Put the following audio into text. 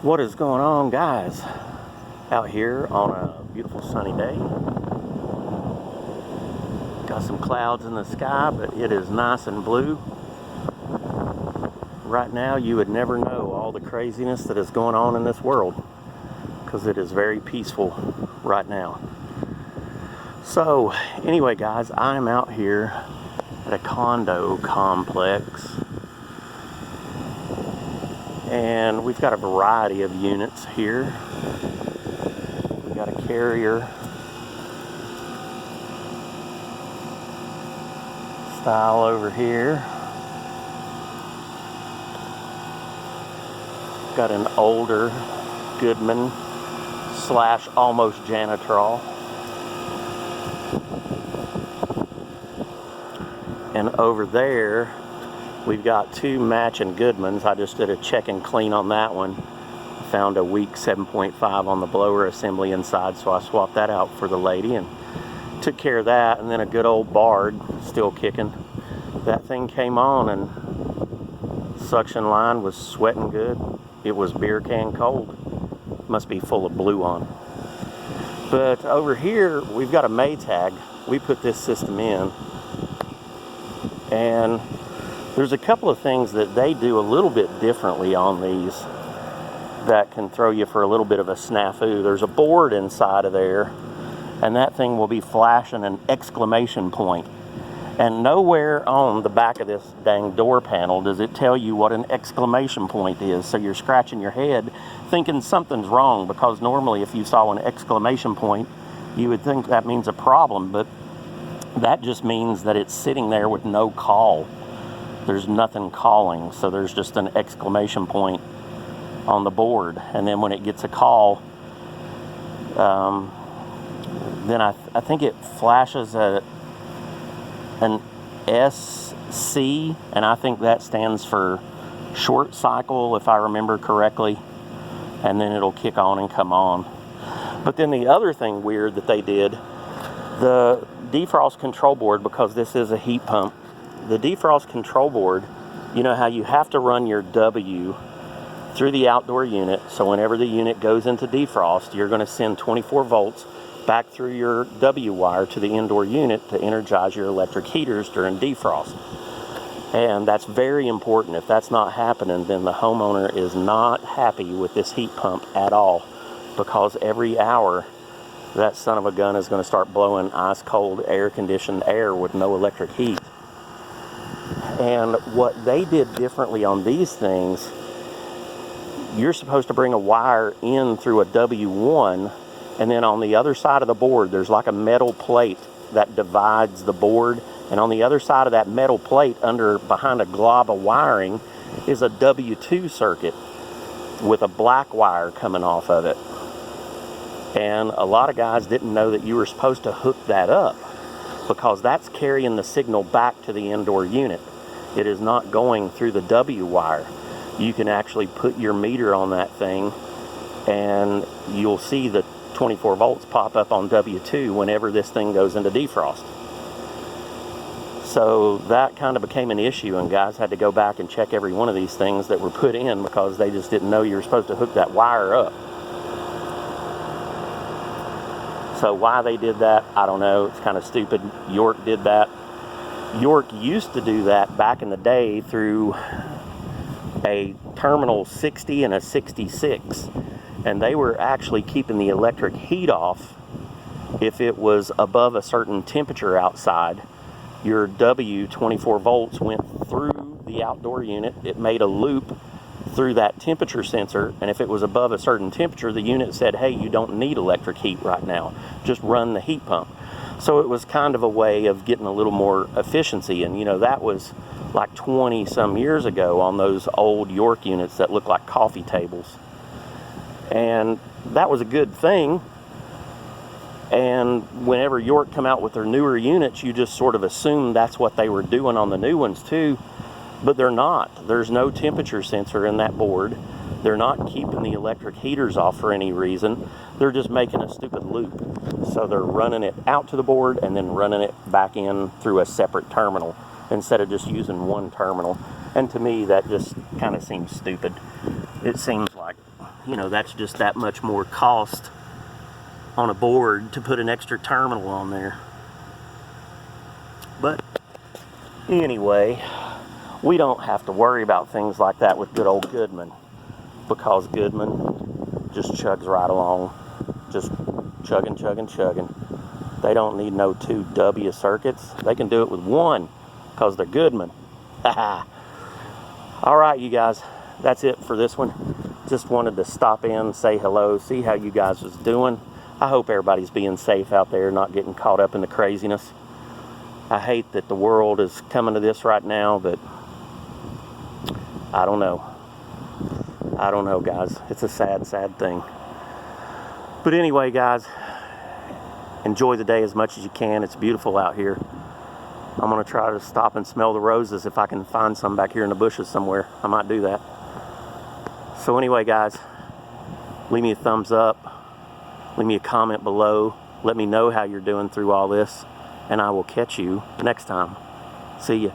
What is going on, guys? Out here on a beautiful sunny day. Got some clouds in the sky, but it is nice and blue. Right now, you would never know all the craziness that is going on in this world, because it is very peaceful right now. So, anyway, guys, I'm out here at a condo complex. And we've got a variety of units here. We've got a carrier style over here. Got an older Goodman / almost Janitrol. And over there, we've got two matching Goodmans. I just did a check and clean on that one. Found a weak 7.5 on the blower assembly inside, so I swapped that out for the lady and took care of that. And then a good old Bard, still kicking. That thing came on and suction line was sweating good. It was beer can cold. Must be full of blue on. But over here, we've got a Maytag. We put this system in. And there's a couple of things that they do a little bit differently on these that can throw you for a little bit of a snafu. There's a board inside of there, and that thing will be flashing an exclamation point. And nowhere on the back of this dang door panel does it tell you what an exclamation point is. So you're scratching your head thinking something's wrong, because normally if you saw an exclamation point, you would think that means a problem, but that just means that it's sitting there with no call. There's nothing calling, so there's just an exclamation point on the board. And then when it gets a call, then I think it flashes an SC, and I think that stands for short cycle, if I remember correctly. And then it'll kick on and come on. But then the other thing weird that they did, the defrost control board, because this is a heat pump, the defrost control board, you know how you have to run your W through the outdoor unit, so whenever the unit goes into defrost, you're going to send 24 volts back through your W wire to the indoor unit to energize your electric heaters during defrost. And that's very important. If that's not happening, then the homeowner is not happy with this heat pump at all, because every hour that son of a gun is going to start blowing ice cold air conditioned air with no electric heat. And what they did differently on these things, you're supposed to bring a wire in through a W1, and then on the other side of the board, there's like a metal plate that divides the board. And on the other side of that metal plate, behind a glob of wiring, is a W2 circuit with a black wire coming off of it. And a lot of guys didn't know that you were supposed to hook that up, because that's carrying the signal back to the indoor unit. It is not going through the W wire. You can actually put your meter on that thing, and you'll see the 24 volts pop up on W2 whenever this thing goes into defrost. So that kind of became an issue, and guys had to go back and check every one of these things that were put in, because they just didn't know you were supposed to hook that wire up. So why they did that, I don't know. It's kind of stupid. York did that. York used to do that back in the day through a terminal 60 and a 66. And they were actually keeping the electric heat off if it was above a certain temperature outside. Your W 24 volts went through the outdoor unit. It made a loop through that temperature sensor, and if it was above a certain temperature, the unit said, hey, you don't need electric heat right now, just run the heat pump. So it was kind of a way of getting a little more efficiency. And you know, that was like 20 some years ago on those old York units that looked like coffee tables. And that was a good thing. And whenever York come out with their newer units, you just sort of assume that's what they were doing on the new ones too. But they're not. There's no temperature sensor in that board. They're not keeping the electric heaters off for any reason. They're just making a stupid loop. So they're running it out to the board and then running it back in through a separate terminal instead of just using one terminal. And to me, that just kind of seems stupid. It seems like, you know, that's just that much more cost on a board to put an extra terminal on there. But anyway, we don't have to worry about things like that with good old Goodman, because Goodman just chugs right along, just chugging, chugging, chugging. They don't need no 2 W circuits. They can do it with 1 because they're Goodman. All right, you guys, that's it for this one. Just wanted to stop in, say hello, see how you guys was doing. I hope everybody's being safe out there, not getting caught up in the craziness. I hate that the world is coming to this right now, but I don't know. I don't know, guys. It's a sad, sad thing. But anyway, guys, enjoy the day as much as you can. It's beautiful out here. I'm going to try to stop and smell the roses if I can find some back here in the bushes somewhere. I might do that. So anyway, guys, leave me a thumbs up. Leave me a comment below. Let me know how you're doing through all this. And I will catch you next time. See ya.